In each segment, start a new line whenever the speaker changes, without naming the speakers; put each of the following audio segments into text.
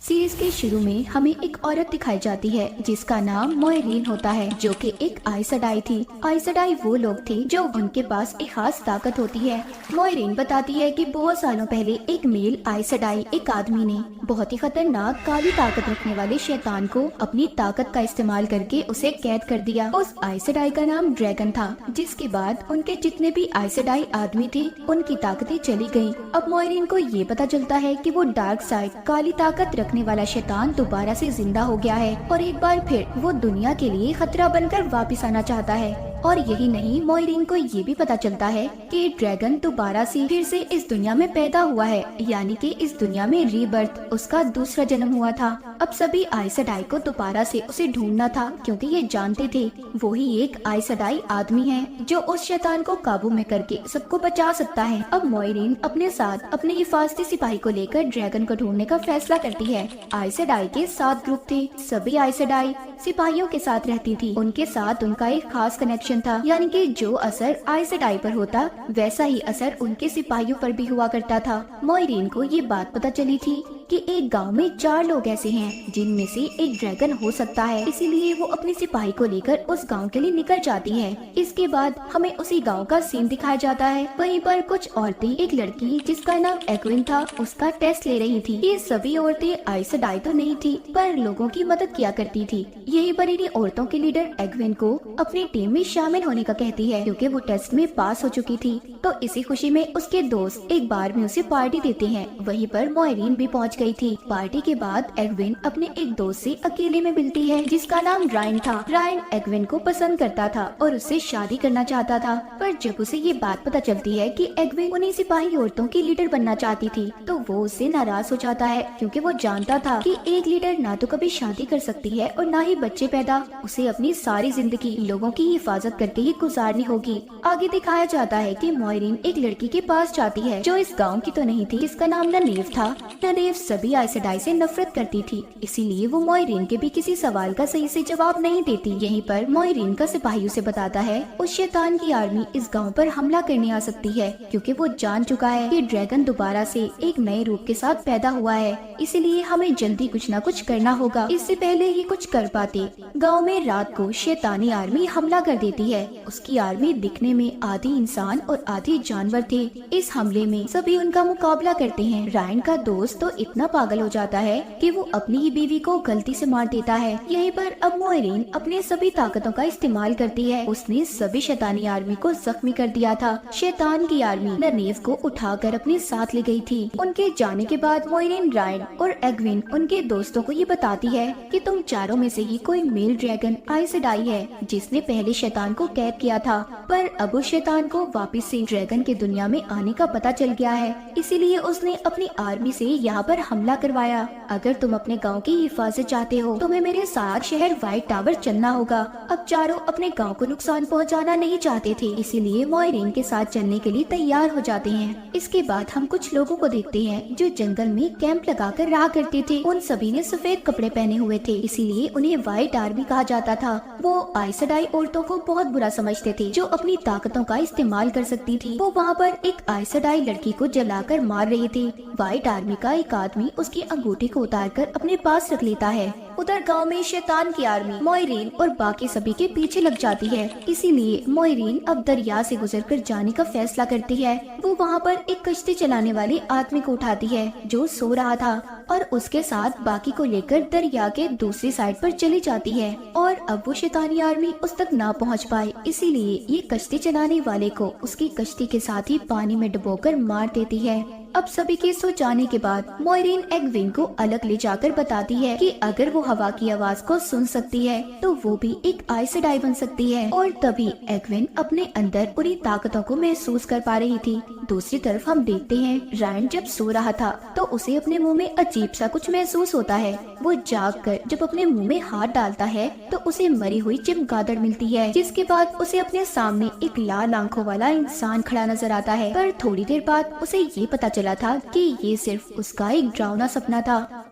Series के शुरू में हमें एक औरत दिखाई जाती है जिसका नाम मोइरीन होता है, जो कि एक आइस अडाई थी। आइस अडाई वो लोग थे जो उनके पास एक खास ताकत होती है। मोइरीन बताती है कि बहुत सालों पहले एक मेल आइस अडाई एक आदमी ने बहुत ही खतरनाक काली ताकत रखने वाले शैतान को अपनी ताकत का इस्तेमाल करके उसे कैद कर दिया। उस आइस अडाई का नाम ड्रैगन था, जिसके बाद उनके जितने भी आइस अडाई आदमी थे उनकी ताकतें चली गयी। अब मोइरीन को ये पता चलता है कि वो डार्क साइड काली ताकत रखने वाला शैतान दोबारा से जिंदा हो गया है और एक बार फिर वो दुनिया के लिए खतरा बनकर वापस आना चाहता है। और यही नहीं, मोइरीन को ये भी पता चलता है कि ड्रैगन दोबारा से फिर से इस दुनिया में पैदा हुआ है, यानी कि इस दुनिया में रीबर्थ, उसका दूसरा जन्म हुआ था। अब सभी आइस अडाई को दोबारा से उसे ढूंढना था, क्योंकि ये जानते थे वो ही एक आइस अडाई आदमी है जो उस शैतान को काबू में करके सबको बचा सकता है। अब मोइरीन अपने साथ अपने हिफाजती सिपाही को लेकर ड्रैगन को ढूंढने का फैसला करती है। आइस अडाई के 7 ग्रुप थे। सभी आइस अडाई सिपाहियों के साथ रहती थी। उनके साथ उनका एक खास कनेक्शन था, यानी कि जो असर आइस अडाई पर होता वैसा ही असर उनके सिपाहियों पर भी हुआ करता था। मोइरीन को ये बात पता चली थी कि एक गांव में 4 लोग ऐसे हैं जिनमें से एक ड्रैगन हो सकता है, इसीलिए वो अपने सिपाही को लेकर उस गांव के लिए निकल जाती है। इसके बाद हमें उसी गांव का सीन दिखाया जाता है। वहीं पर कुछ औरतें, एक लड़की जिसका नाम एक्विन था, उसका टेस्ट ले रही थी। ये सभी औरतें आइस अडाई तो नहीं थी, पर लोगों की मदद किया करती थी। यही पर इन्हीं औरतों के लीडर एक्विन को अपनी टीम में शामिल होने का कहती है, क्योंकि वो टेस्ट में पास हो चुकी थी। तो इसी खुशी में उसके दोस्त एक बार में उसे पार्टी देते हैं। वहीं पर मोइरीन भी पहुंच गई थी। पार्टी के बाद एक्विन अपने एक दोस्त से अकेले में मिलती है जिसका नाम रायन था। रायन एक्विन को पसंद करता था और उससे शादी करना चाहता था, पर जब उसे ये बात पता चलती है कि एक्विन उन्हीं सिपाही औरतों की लीडर बनना चाहती थी, तो वो उससे नाराज हो जाता है, क्योंकि वो जानता था कि एक लीडर ना तो कभी शादी कर सकती है और ना ही बच्चे पैदा। उसे अपनी सारी जिंदगी लोगों की हिफाजत करके ही गुजारनी होगी। आगे दिखाया जाता है कि मोइरीन एक लड़की के पास जाती है जो इस गांव की तो नहीं थी, जिसका नाम ननेव था। ननेव सभी आइस अडाई से नफरत करती थी, इसीलिए वो मोइरीन के भी किसी सवाल का सही से जवाब नहीं देती। यहीं पर मोइरीन का सिपाही उसे बताता है उस शैतान की आर्मी इस गांव पर हमला करने आ सकती है, क्योंकि वो जान चुका है कि ड्रैगन दोबारा से एक नए रूप के साथ पैदा हुआ है। इसीलिए हमें जल्दी कुछ न कुछ करना होगा, इससे पहले ये कुछ कर पाते। गाँव में रात को शैतानी आर्मी हमला कर देती है। उसकी आर्मी दिखने में आधी इंसान और आधी जानवर थे। इस हमले में सभी उनका मुकाबला करते हैं। रायन का दोस्त तो इतना पागल हो जाता है कि वो अपनी ही बीवी को गलती से मार देता है। यहीं पर अब मोइरीन अपने सभी ताकतों का इस्तेमाल करती है। उसने सभी शैतानी आर्मी को जख्मी कर दिया था। शैतान की आर्मी ननेव को उठाकर अपने साथ ले गई थी। उनके जाने के बाद मोइरीन, रायन और एक्विन उनके दोस्तों को ये बताती है कि तुम चारों में से ही कोई मेल ड्रैगन आइस अडाई है जिसने पहले शैतान को कैद किया था, पर अब उस शैतान को वापस से ड्रैगन के दुनिया में आने का पता चल गया है, इसीलिए उसने अपनी आर्मी से यहाँ पर हमला करवाया। अगर तुम अपने गांव की हिफाजत चाहते हो, तुम्हें मेरे साथ शहर व्हाइट टावर चलना होगा। अब चारों अपने गांव को नुकसान पहुंचाना नहीं चाहते थे, इसीलिए मोइरीन के साथ चलने के लिए तैयार हो जाते हैं। इसके बाद हम कुछ लोगों को देखते हैं जो जंगल में कैंप लगाकर रहा करते थे। उन सभी ने सफेद कपड़े पहने हुए थे, इसीलिए उन्हें व्हाइट आर्मी कहा जाता था। वो आइस अडाई औरतों को बहुत बुरा समझते थे जो अपनी ताकतों का इस्तेमाल कर सकती थी। वो वहाँ पर एक आइस अडाई लड़की को जलाकर मार रहे थे। व्हाइट आर्मी का एक आदमी उसकी अंगूठी को उतारकर अपने पास रख लेता है। उधर गांव में शैतान की आर्मी मोइरीन और बाकी सभी के पीछे लग जाती है, इसीलिए मोइरीन अब दरिया से गुजरकर जाने का फैसला करती है। वो वहाँ पर एक कश्ती चलाने वाले आदमी को उठाती है जो सो रहा था और उसके साथ बाकी को लेकर दरिया के दूसरी साइड पर चली जाती है। और अब वो शैतानी आर्मी उस तक ना पहुँच पाए, इसीलिए ये कश्ती चलाने वाले को उसकी कश्ती के साथ ही पानी में डुबोकर मार देती है। अब सभी के सो जाने के बाद मोइरीन एक्विन को अलग ले जाकर बताती है कि अगर वो हवा की आवाज को सुन सकती है तो वो भी एक आइस अडाई बन सकती है। और तभी एक्विन अपने अंदर पूरी ताकतों को महसूस कर पा रही थी। दूसरी तरफ हम देखते हैं रायन जब सो रहा था तो उसे अपने मुंह में अजीब सा कुछ महसूस होता है। वो जाग कर जब अपने मुंह में हाथ डालता है तो उसे मरी हुई चमगादड़ मिलती है, जिसके बाद उसे अपने सामने एक लाल आंखों वाला इंसान खड़ा नजर आता है। पर थोड़ी देर बाद उसे ये पता चला था कि ये सिर्फ उसका एक डरावना सपना था।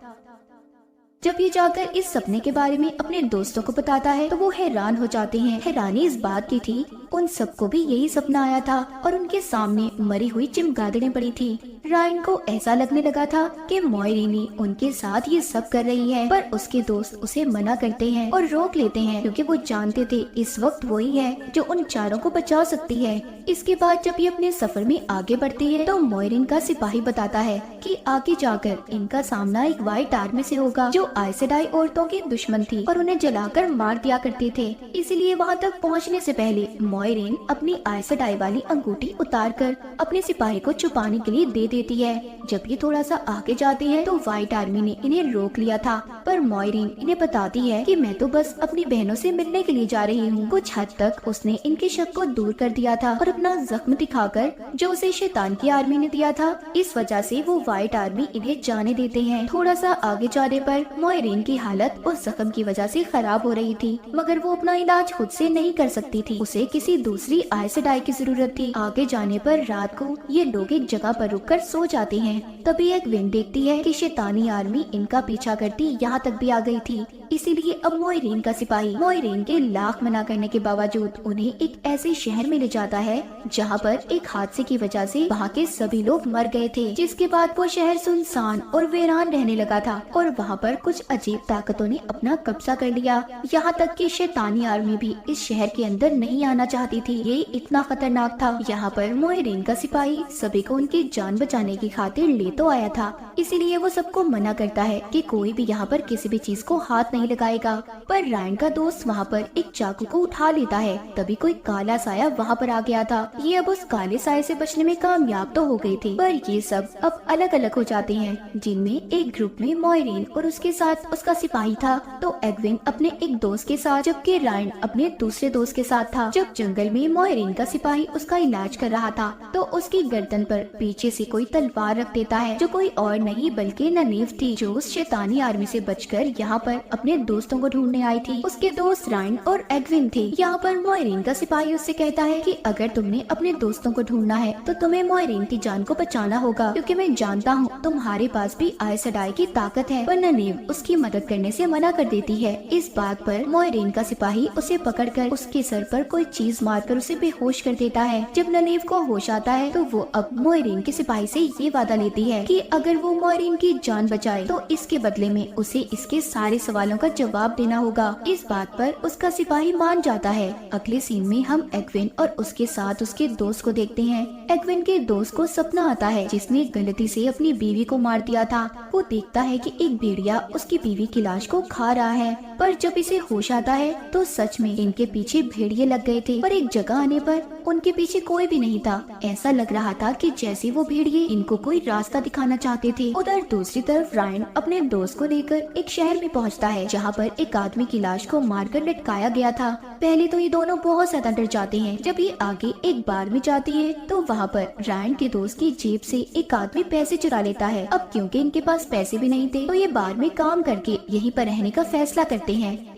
जब ये जाकर इस सपने के बारे में अपने दोस्तों को बताता है तो वो हैरान हो जाते हैं। हैरानी इस बात की थी उन सबको भी यही सपना आया था और उनके सामने मरी हुई चमगादड़ें पड़ी थी। रायन को ऐसा लगने लगा था कि मॉयरीनी उनके साथ ये सब कर रही है, पर उसके दोस्त उसे मना करते हैं और रोक लेते हैं क्योंकि वो जानते थे इस वक्त वही है जो उन चारों को बचा सकती है। इसके बाद जब ये अपने सफर में आगे बढ़ती है तो मॉयरीन का सिपाही बताता है कि आगे जाकर इनका सामना एक व्हाइट आर्मी से होगा जो आइसेडाई औरतों की दुश्मन थी और उन्हें जलाकर मार दिया करते थे। इसीलिए वहाँ तक पहुँचने से पहले मॉयरीन अपनी आइसेडाई वाली अंगूठी उतारकर अपने सिपाही को छुपाने के लिए दे देती है। जब ये थोड़ा सा आगे जाते हैं तो व्हाइट आर्मी ने इन्हें रोक लिया था, पर मॉयरीन इन्हें बताती है कि मैं तो बस अपनी बहनों से मिलने के लिए जा रही हूँ। कुछ हद तक उसने इनके शक को दूर कर दिया था और अपना जख्म दिखाकर जो उसे शैतान की आर्मी ने दिया था, इस वजह से वो व्हाइट आर्मी इन्हें जाने देते हैं। थोड़ा सा आगे जाने पर मॉयरीन की हालत उस जख्म की वजह से खराब हो रही थी, मगर वो अपना इलाज खुद से नहीं कर सकती थी। उसे किसी दूसरी आइसेडाई की जरूरत थी। आगे जाने पर रात को ये लोग एक जगह पर रुककर सो जाते हैं। तभी एक विंड देखती है कि शैतानी आर्मी इनका पीछा करती यहाँ तक भी आ गई थी। इसीलिए अब मॉयरीन का सिपाही मॉयरीन के लाख मना करने के बावजूद उन्हें एक ऐसे शहर में ले जाता है जहाँ पर एक हादसे की वजह से वहाँ के सभी लोग मर गए थे, जिसके बाद वो शहर सुनसान और वीरान रहने लगा था और वहाँ पर कुछ अजीब ताकतों ने अपना कब्जा कर लिया। यहाँ तक कि शैतानी आर्मी भी इस शहर के अंदर नहीं आना चाहती थी। ये इतना खतरनाक था। यहाँ पर मॉयरीन का सिपाही सभी को उनकी जान बचाने की खातिर ले तो आया था, इसीलिए वो सबको मना करता है कि कोई भी यहाँ पर किसी भी चीज को हाथ नहीं लगाएगा। पर रायन का दोस्त वहाँ पर एक चाकू को उठा लेता है। तभी कोई काला साया वहाँ पर आ गया था। ये अब उस काले साये से बचने में कामयाब तो हो गए थे, पर ये सब अब अलग अलग हो जाते हैं, जिनमें एक ग्रुप में मॉयरीन और उसके साथ उसका सिपाही था, तो एडविन अपने एक दोस्त के साथ, जबकि रायन अपने दूसरे दोस्त के साथ था। जब जंगल में मॉयरीन का सिपाही उसका इलाज कर रहा था तो उसकी गर्दन पर पीछे से कोई तलवार रख देता है, जो कोई और नहीं बल्कि ननीव थी, जो उस शैतानी आर्मी से बचकर यहाँ पर अपने दोस्तों को ढूंढने आई थी। उसके दोस्त रायन और एडविन थे। यहाँ पर मॉयरीन का सिपाही उससे कहता है कि अगर तुमने अपने दोस्तों को ढूंढना है तो तुम्हें मॉयरीन की जान को बचाना होगा, क्योंकि मैं जानता हूँ तुम्हारे पास भी आइसेडाई की ताकत है। पर ननीव उसकी मदद करने से मना कर देती है। इस बात पर मॉयरीन का सिपाही उसे पकड़कर उसके सर पर कोई चीज मारकर उसे बेहोश कर देता है। जब ननीव को होश आता है तो वो अब मॉयरीन के सिपाही से ये वादा लेती है कि अगर वो मॉयरीन की जान बचाए तो इसके बदले में उसे इसके सारे सवालों का जवाब देना होगा। इस बात पर उसका सिपाही मान जाता है। अगले सीन में हम एडविन और उसके साथ उसके दोस्त को देखते हैं। एडविन के दोस्त को सपना आता है जिसने गलती से अपनी बीवी को मार दिया था। वो देखता है कि एक भेड़िया उसकी बीवी की लाश को खा रहा है, पर जब इसे होश आता है तो सच में इनके पीछे भेड़िए लग गए थे, पर एक जगह आने पर उनके पीछे कोई भी नहीं था। ऐसा लग रहा था कि जैसे वो भेड़िए इनको कोई रास्ता दिखाना चाहते थे। उधर दूसरी तरफ रायन अपने दोस्त को लेकर एक शहर में पहुंचता है जहां पर एक आदमी की लाश को मारकर लटकाया गया था। पहले तो ये दोनों बहुत ज्यादा डर जाते हैं। जब ये आगे एक बार में जाती है तो वहाँ पर रायन के दोस्त की जेब से एक आदमी पैसे चुरा लेता है। अब क्योंकि इनके पास पैसे भी नहीं थे तो ये बार में काम करके यहीं पर रहने का फैसला करते हैं।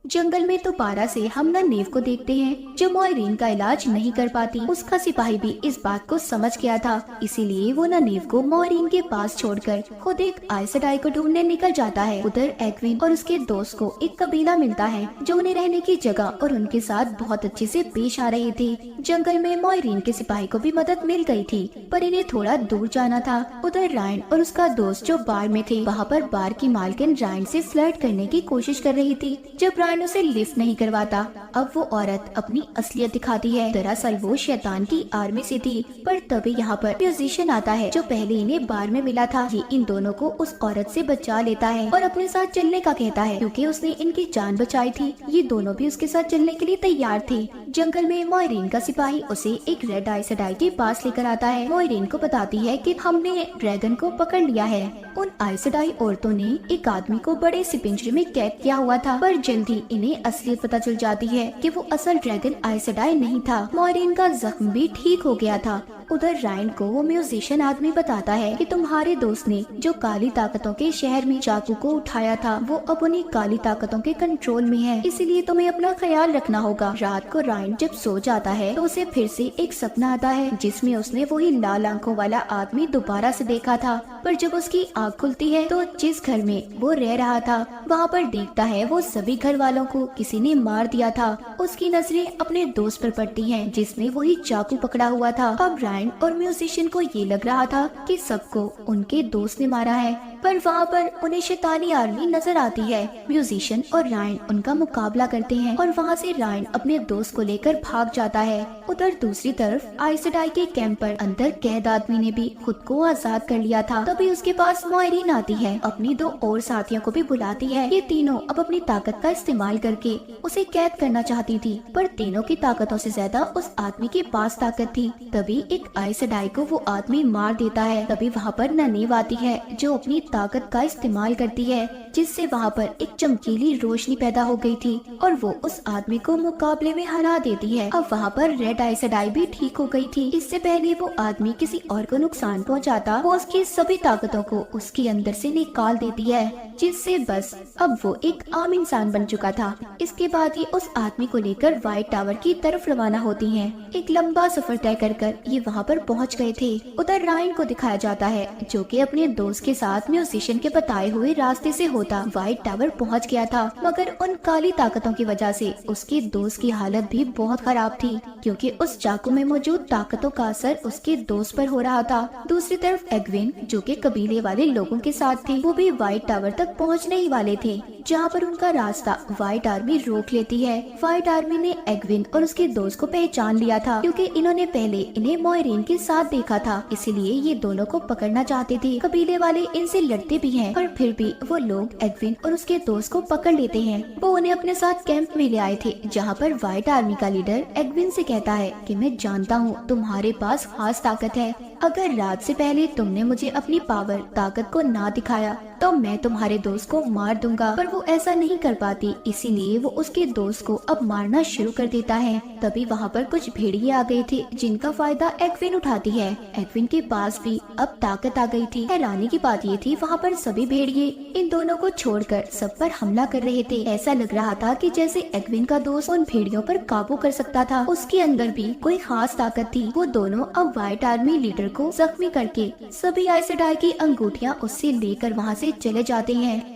जंगल में दोबारा से हम ननीव को देखते हैं जो मॉयरीन का इलाज नहीं कर पाती। उसका सिपाही भी इस बात को समझ गया था, इसीलिए वो ननीव को मॉयरीन के पास छोड़कर खुद एक आइसेडाई को ढूंढने निकल जाता है। उधर एडविन और उसके दोस्त को एक कबीला मिलता है जो उन्हें रहने की जगह और उनके साथ बहुत अच्छे से पेश आ रहे थे। जंगल में मॉयरीन के सिपाही को भी मदद मिल गई थी, पर इन्हें थोड़ा दूर जाना था। उधर रायन और उसका दोस्त जो बार में थे, वहाँ पर बार की मालकिन रायन से फ्लर्ट करने की कोशिश कर रही थी। जब रायन उसे लिफ्ट नहीं करवाता, अब वो औरत अपनी असलियत दिखाती है। दरअसल वो शैतान की आर्मी से थी, पर तभी यहाँ पर म्यूजिशियन आता है जो पहले इन्हें बार में मिला था। ये इन दोनों को उस औरत से बचा लेता है और अपने साथ चलने का कहता है, क्योंकि उसने इनकी जान बचाई थी। ये दोनों भी उसके साथ चलने के लिए तैयार थे। जंगल में मॉयरीन का सिपाही उसे एक रेड आइसेडाई के पास लेकर आता है। मॉयरीन को बताती है कि हमने ड्रैगन को पकड़ लिया है। उन आइसेडाई औरतों ने एक आदमी को बड़े से पिंजरे में कैद किया हुआ था, पर जल्दी इन्हें असलियत पता चल जाती है कि वो असल ड्रैगन आइसेडाई नहीं था। मॉयरीन का जख्म भी ठीक हो गया था। उधर रायन को वो म्यूजिशियन आदमी बताता है कि तुम्हारे दोस्त ने जो काली ताकतों के शहर में चाकू को उठाया था वो अब उन्हीं काली ताकतों के कंट्रोल में है, इसीलिए तुम्हें अपना ख्याल रखना होगा। रात को रायन जब सो जाता है तो उसे फिर से एक सपना आता है जिसमें उसने वही लाल आंखों वाला आदमी दोबारा से देखा था। पर जब उसकी आँख खुलती है तो जिस घर में वो रह रहा था वहाँ पर देखता है वो सभी घर वालों को किसी ने मार दिया था। उसकी नजरें अपने दोस्त पर पड़ती हैं जिसने वही चाकू पकड़ा हुआ था। अब रायन और म्यूजिशियन को ये लग रहा था कि सबको उनके दोस्त ने मारा है, पर वहाँ पर उन्हें शैतानी आर्मी नजर आती है। म्यूजिशियन और रायन उनका मुकाबला करते हैं और वहाँ से रायन अपने दोस्त को लेकर भाग जाता है। उधर दूसरी तरफ आइस सेडाई के कैंप पर अंदर कैद आदमी ने भी खुद को आजाद कर लिया था। तभी उसके पास मोइरीन आती है, अपनी 2 और साथियों को भी बुलाती है। ये तीनों अब अपनी ताकत का इस्तेमाल करके उसे कैद करना चाहती थी, पर तीनों की ताकतों से ज्यादा उस आदमी के पास ताकत थी। तभी एक आइस सेडाई को वो आदमी मार देता है। तभी वहाँ पर ननीव आती है जो अपनी ताकत का इस्तेमाल करती है, जिससे वहाँ पर एक चमकीली रोशनी पैदा हो गई थी और वो उस आदमी को मुकाबले में हरा देती है। अब वहाँ पर रेड आइस सेडाई भी ठीक हो गई थी। इससे पहले वो आदमी किसी और को नुकसान पहुँचाता, वो उसकी सभी ताकतों को उसके अंदर से निकाल देती है, जिससे बस अब वो एक आम इंसान बन चुका था। इसके बाद ये उस आदमी को लेकर व्हाइट टावर की तरफ रवाना होती हैं। एक लंबा सफर तय कर ये वहाँ पर पहुँच गए थे। उधर रायन को दिखाया जाता है जो कि अपने दोस्त के साथ म्यूजिशियन के बताए हुए रास्ते से होता व्हाइट टावर पहुँच गया था, मगर उन काली ताकतों की वजह से उसके दोस्त की हालत भी बहुत खराब थी, क्योंकि उस चाकू में मौजूद ताकतों का असर उसके दोस्त पर हो रहा था। दूसरी तरफ एग्विन जो कि कबीले वाले लोगों के साथ थे, वो भी व्हाइट टावर तक पहुंचने ही वाले थे, जहां पर उनका रास्ता व्हाइट आर्मी रोक लेती है। व्हाइट आर्मी ने एग्विन और उसके दोस्त को पहचान लिया था, क्योंकि इन्होंने पहले इन्हें मोइरीन के साथ देखा था, इसीलिए ये दोनों को पकड़ना चाहते थे। कबीले वाले इनसे लड़ते भी हैं, पर फिर भी वो लोग एग्विन और उसके दोस्त को पकड़ लेते हैं। वो उन्हें अपने साथ कैंप में ले आए थे, जहाँ पर व्हाइट आर्मी का लीडर एग्विन से कहता है कि मैं जानता हूँ तुम्हारे पास खास ताकत है, अगर रात से पहले तुमने मुझे अपनी पावर ताकत को ना दिखाया तो मैं तुम्हारे दोस्त को मार दूंगा। पर वो ऐसा नहीं कर पाती, इसीलिए वो उसके दोस्त को अब मारना शुरू कर देता है। तभी वहाँ पर कुछ भेड़िए आ गए थे जिनका फायदा एग्विन उठाती है। एग्विन के पास भी अब ताकत आ गई थी। हैरानी की बात ये थी वहाँ पर सभी भेड़िए इन दोनों को छोड़कर सब पर हमला कर रहे थे। ऐसा लग रहा था कि जैसे एग्विन का दोस्त उन भेड़ियों पर काबू कर सकता था, उसके अंदर भी कोई खास ताकत थी। वो दोनों अब व्हाइट आर्मी लीडर को जख्मी करके सभी आइस सेडाई की अंगूठियां उससे लेकर वहाँ से चले जाते हैं।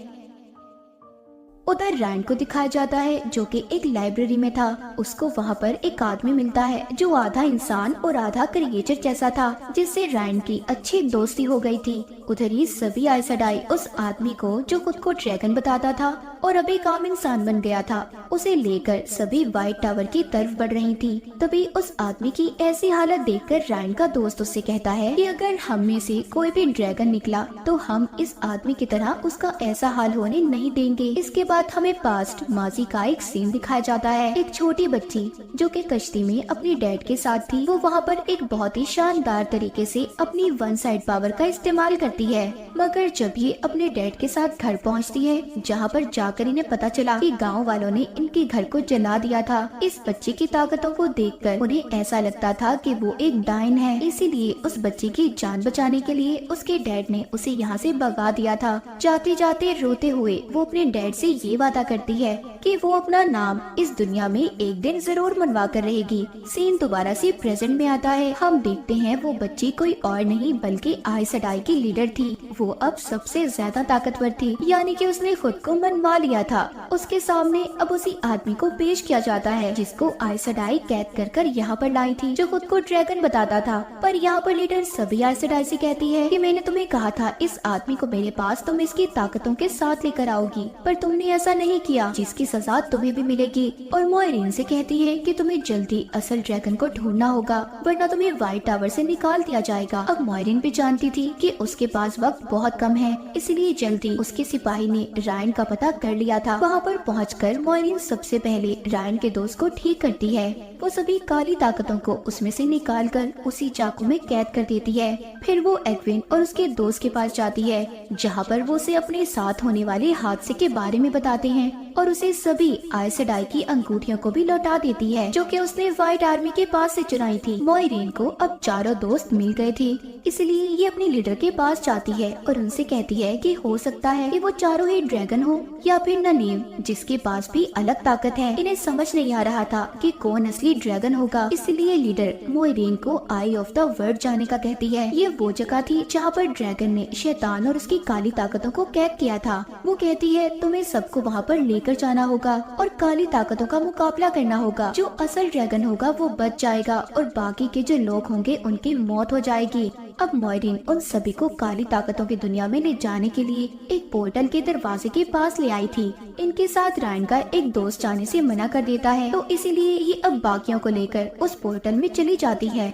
उधर रायन को दिखाया जाता है जो कि एक लाइब्रेरी में था। उसको वहाँ पर एक आदमी मिलता है जो आधा इंसान और आधा क्रिएचर जैसा था, जिससे रायन की अच्छी दोस्ती हो गई थी। उधर ही सभी आइस सेडाई उस आदमी को जो खुद को ड्रैगन बताता था और अभी काम इंसान बन गया था, उसे लेकर सभी व्हाइट टावर की तरफ बढ़ रही थी। तभी उस आदमी की ऐसी हालत देखकर रायन का दोस्त उससे कहता है कि अगर हम में से कोई भी ड्रैगन निकला तो हम इस आदमी की तरह उसका ऐसा हाल होने नहीं देंगे। इसके बाद हमें पास्ट माजी का एक सीन दिखाया जाता है। एक छोटी बच्ची जो कि कश्ती में अपनी डैड के साथ थी, वो वहाँ पर एक बहुत ही शानदार तरीके से अपनी वन साइड पावर का इस्तेमाल करती है, मगर जब ये अपने डैड के साथ घर पहुँचती है, जहाँ पर जाकर इन्हें पता चला कि गाँव वालों ने इनके घर को जला दिया था। इस बच्चे की ताकतों को देखकर उन्हें ऐसा लगता था कि वो एक डायन है, इसीलिए उस बच्चे की जान बचाने के लिए उसके डैड ने उसे यहाँ से भगा दिया था। जाते जाते रोते हुए वो अपने डैड से ये वादा करती है कि वो अपना नाम इस दुनिया में एक दिन जरूर मनवा कर रहेगी। सीन दोबारा से प्रेजेंट में आता है। हम देखते हैं वो बच्ची कोई और नहीं बल्कि आइस सेडाई की लीडर थी। वो अब सबसे ज्यादा ताकतवर थी, यानी कि उसने खुद को मनवा लिया था। उसके सामने अब उसी आदमी को पेश किया जाता है जिसको आइस सेडाई कैद कर यहाँ पर लाई थी, जो खुद को ड्रैगन बताता था। पर यहाँ पर लीडर सभी आइस सेडाई से कहती है कि मैंने तुम्हें कहा था इस आदमी को मेरे पास तुम इसकी ताकतों के साथ लेकर आओगी, पर तुमने ऐसा नहीं किया, जिसकी सजा तुम्हें भी मिलेगी। और मोइरीन से कहती है कि तुम्हें जल्दी असल ड्रैगन को ढूंढना होगा, वरना तुम्हें व्हाइट टावर से निकाल दिया जाएगा। अब मोइरीन भी जानती थी कि उसके पास वक्त बहुत कम है, इसलिए जल्दी उसके सिपाही ने रायन का पता कर लिया था। वहाँ पर पहुंचकर मोइरीन सबसे पहले रायन के दोस्त को ठीक करती है। वो सभी काली ताकतों को उसमें से निकालकर उसी चाकू में कैद कर देती है। फिर वो एग्विन और उसके दोस्त के पास जाती है, जहाँ पर वो उसे अपने साथ होने वाले हादसे के बारे में बताते हैं और उसे सभी आइस सेडाई की अंगूठियों को भी लौटा देती है जो कि उसने व्हाइट आर्मी के पास से चुराई थी। मोइरीन को अब चारों दोस्त मिल गए थे, इसलिए ये अपने लीडर के पास जाती है और उनसे कहती है कि हो सकता है कि वो चारों ही ड्रैगन हो या फिर ननीव, जिसके पास भी अलग ताकत है। इन्हें समझ नहीं आ रहा था कि कौन असली ड्रैगन होगा, इसलिए लीडर मोइरीन को आई ऑफ द वर्ल्ड जाने का कहती है। ये वो जगह थी जहाँ पर ड्रैगन ने शैतान और उसकी काली ताकतों को कैद किया था। वो कहती है तुम्हें सबको वहाँ पर लेकर जाना होगा और काली ताकतों का मुकाबला करना होगा। जो असल ड्रैगन होगा वो बच जाएगा और बाकी के जो लोग होंगे उनकी मौत हो जाएगी। अब मोइरीन उन सभी को काली ताकतों की दुनिया में ले जाने के लिए एक पोर्टल के दरवाजे के पास ले आई थी। इनके साथ रायन का एक दोस्त जाने से मना कर देता है, तो इसीलिए ये अब बाकियों को लेकर उस पोर्टल में चली जाती है।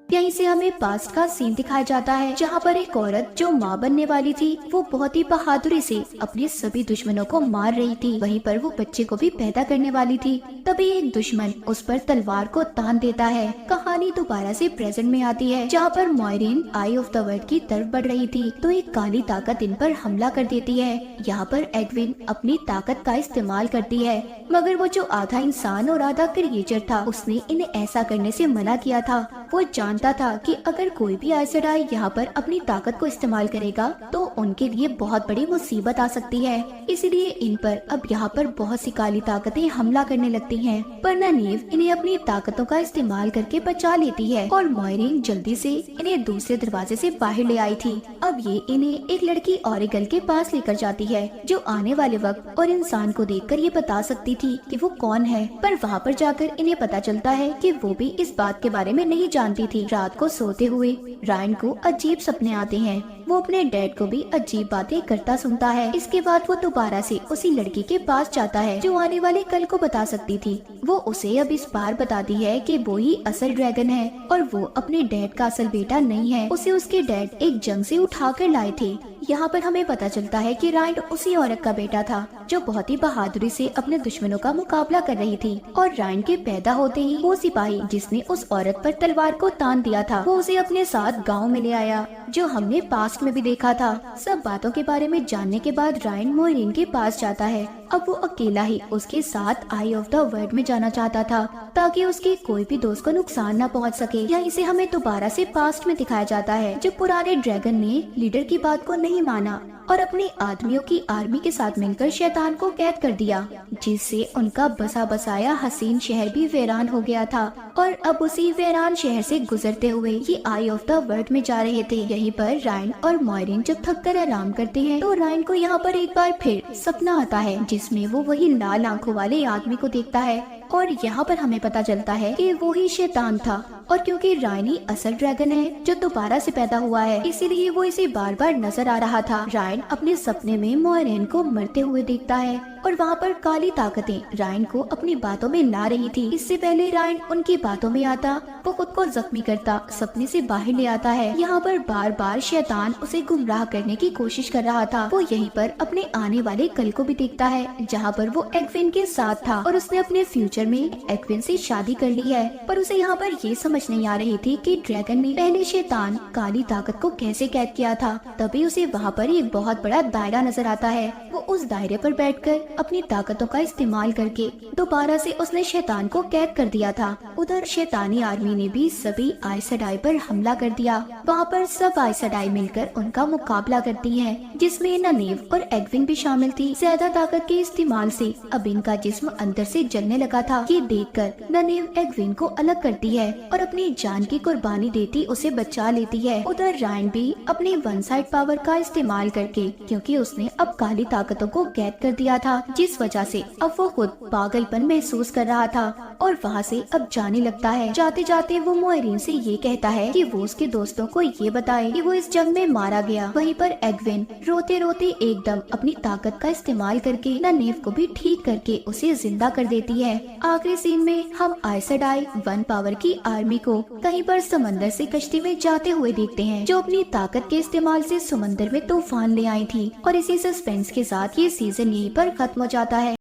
यहीं से हमें पास्ट का सीन दिखाया जाता है जहाँ पर एक औरत जो माँ बनने वाली थी वो बहुत ही बहादुरी से अपने सभी दुश्मनों को मार रही थी। वहीं पर वो बच्चे को भी पैदा करने वाली थी। तभी एक दुश्मन उस पर तलवार को तान देता है। कहानी दोबारा से प्रेजेंट में आती है जहाँ पर मोइरीन आई ऑफ द वर्ल्ड की तरफ बढ़ रही थी तो एक काली ताकत इन पर हमला कर देती है। यहाँ पर एडविन अपनी ताकत का इस्तेमाल करती है, मगर वो जो आधा इंसान और आधा क्रिएचर था उसने इन्हें ऐसा करने से मना किया था। वो जानता था कि अगर कोई भी आइस सेडाई यहाँ पर अपनी ताकत को इस्तेमाल करेगा तो उनके लिए बहुत बड़ी मुसीबत आ सकती है, इसलिए इन पर अब यहाँ पर बहुत सी काली ताकतें हमला करने लगती हैं। पर ननीव इन्हें अपनी ताकतों का इस्तेमाल करके बचा लेती है और मोइरीन जल्दी से इन्हें दूसरे दरवाजे से बाहर ले आई थी। अब ये इन्हें एक लड़की ऑरिगल के पास लेकर जाती है जो आने वाले वक्त और इंसान को देखकर ये बता सकती थी कि वो कौन है। पर वहाँ पर जाकर इन्हें पता चलता है कि वो भी इस बात के बारे में नहीं जानती थी। रात को सोते हुए रायन को अजीब सपने आते हैं। वो अपने डैड को भी अजीब बातें करता सुनता है। इसके बाद वो दोबारा से उसी लड़की के पास जाता है जो आने वाले कल को बता सकती थी। वो उसे अब इस बार बताती है कि वो ही असल ड्रैगन है और वो अपने डैड का असल बेटा नहीं है। उसे उसके डैड एक जंग से उठा कर लाए थे। यहाँ पर हमें पता चलता है कि रायन उसी औरत का बेटा था जो बहुत ही बहादुरी से अपने दुश्मनों का मुकाबला कर रही थी। और रायन के पैदा होते ही वो सिपाही जिसने उस औरत पर तलवार को तान दिया था वो उसे अपने साथ गांव में ले आया, जो हमने पास्ट में भी देखा था। सब बातों के बारे में जानने के बाद रायन मोइरीन के पास जाता है। अब वो अकेला ही उसके साथ आई ऑफ द वर्ल्ड में जाना चाहता था ताकि उसके कोई भी दोस्त को नुकसान न पहुंच सके। या इसे हमें दोबारा से पास्ट में दिखाया जाता है जब पुराने ड्रैगन ने लीडर की बात को नहीं माना और अपने आदमियों की आर्मी के साथ मिलकर शैतान को कैद कर दिया, जिससे उनका बसा बसाया हसीन शहर भी वीरान हो गया था। और अब उसी वीरान शहर से गुजरते हुए ये आई ऑफ द वर्ल्ड में जा रहे थे। यहीं पर रायन और मोइरीन जब थक कर आराम करते हैं तो रायन को यहाँ पर एक बार फिर सपना आता है जिसमें वो वही लाल आंखों वाले आदमी को देखता है और यहाँ पर हमें पता चलता है कि वो ही शैतान था। और क्योंकि रायन ही असल ड्रैगन है जो दोबारा से पैदा हुआ है, इसीलिए वो इसे बार बार नजर आ रहा था। रायन अपने सपने में मोइरीन को मरते हुए देखता है और वहाँ पर काली ताकतें रायन को अपनी बातों में ला रही थी। इससे पहले रायन उनकी बातों में आता, वो खुद को जख्मी करता सपने से बाहर ले आता है। यहाँ पर बार बार शैतान उसे गुमराह करने की कोशिश कर रहा था। वो यहीं पर अपने आने वाले कल को भी देखता है जहाँ पर वो एडविन के साथ था और उसने अपने फ्यूचर में एडविन से शादी कर ली है। पर उसे यहाँ पर ये समझ नहीं आ रही थी कि ड्रैगन ने पहले शैतान काली ताकत को कैसे कैद किया था। तभी उसे वहाँ पर एक बहुत बड़ा दायरा नजर आता है। वो उस दायरे पर बैठकर अपनी ताकतों का इस्तेमाल करके दोबारा से उसने शैतान को कैद कर दिया था। उधर शैतानी आर्मी ने भी सभी आइस सेडाई पर हमला कर दिया। वहाँ पर सब आइस सेडाई मिलकर उनका मुकाबला करती हैं, जिसमें ननीव और एडविन भी शामिल थी। ज्यादा ताकत के इस्तेमाल से अब इनका जिस्म अंदर से जलने लगा था। ये देखकर ननीव एडविन को अलग करती है और अपनी जान की कुर्बानी देती उसे बचा लेती है। उधर रायन भी अपनी वन साइड पावर का इस्तेमाल करके, क्योंकि उसने अब काली ताकतों को कैद कर दिया था, जिस वजह से अब वो खुद पागलपन महसूस कर रहा था और वहाँ से अब जाने लगता है। जाते जाते वो मोइरीन से ये कहता है कि वो उसके दोस्तों को ये बताए कि वो इस जंग में मारा गया। वहीं पर एडविन रोते रोते एकदम अपनी ताकत का इस्तेमाल करके ननीव को भी ठीक करके उसे जिंदा कर देती है। आखिरी सीन में हम आइस सेडाई वन पावर की आर्मी को कहीं पर समंदर से कश्ती में जाते हुए देखते हैं, जो अपनी ताकत के इस्तेमाल से समंदर में तूफान ले आई थी। और इसी सस्पेंस के साथ ये सीजन यहीं पर खत्म हो जाता है।